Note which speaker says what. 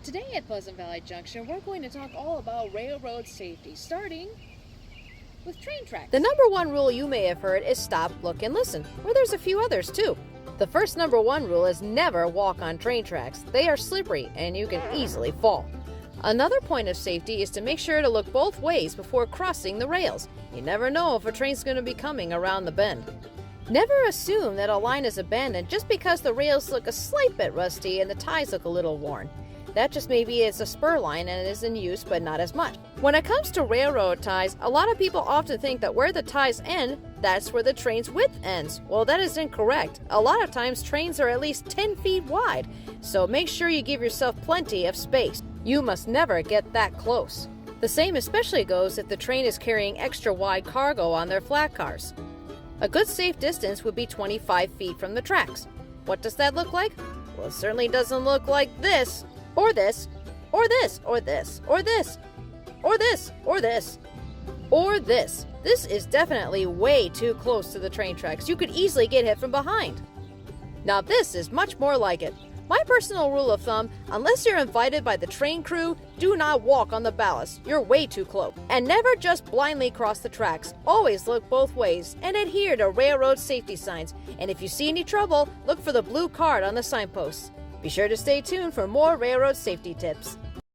Speaker 1: Today at Pleasant Valley Junction, we're going to talk all about railroad safety, starting with train tracks.
Speaker 2: The number one rule you may have heard is stop, look, and listen, or there's a few others too. The first number one rule is never walk on train tracks. They are slippery and you can easily fall. Another point of safety is to make sure to look both ways before crossing the rails. You never know if a train's going to be coming around the bend. Never assume that a line is abandoned just because the rails look a slight bit rusty and the ties look a little worn. That just maybe it's a spur line and it is in use, but not as much. When it comes to railroad ties, a lot of people often think that where the ties end, that's where the train's width ends. Well, that is incorrect. A lot of times trains are at least 10 feet wide, so make sure you give yourself plenty of space. You must never get that close. The same especially goes if the train is carrying extra wide cargo on their flat cars. A good safe distance would be 25 feet from the tracks. What does that look like? Well, it certainly doesn't look like this. Or this, or this, or this, or this, or this, or this, or this. This is definitely way too close to the train tracks. You could easily get hit from behind. Now this is much more like it. My personal rule of thumb, unless you're invited by the train crew, do not walk on the ballast. You're way too close. And never just blindly cross the tracks. Always look both ways and adhere to railroad safety signs. And if you see any trouble, look for the blue card on the signposts. Be sure to stay tuned for more railroad safety tips.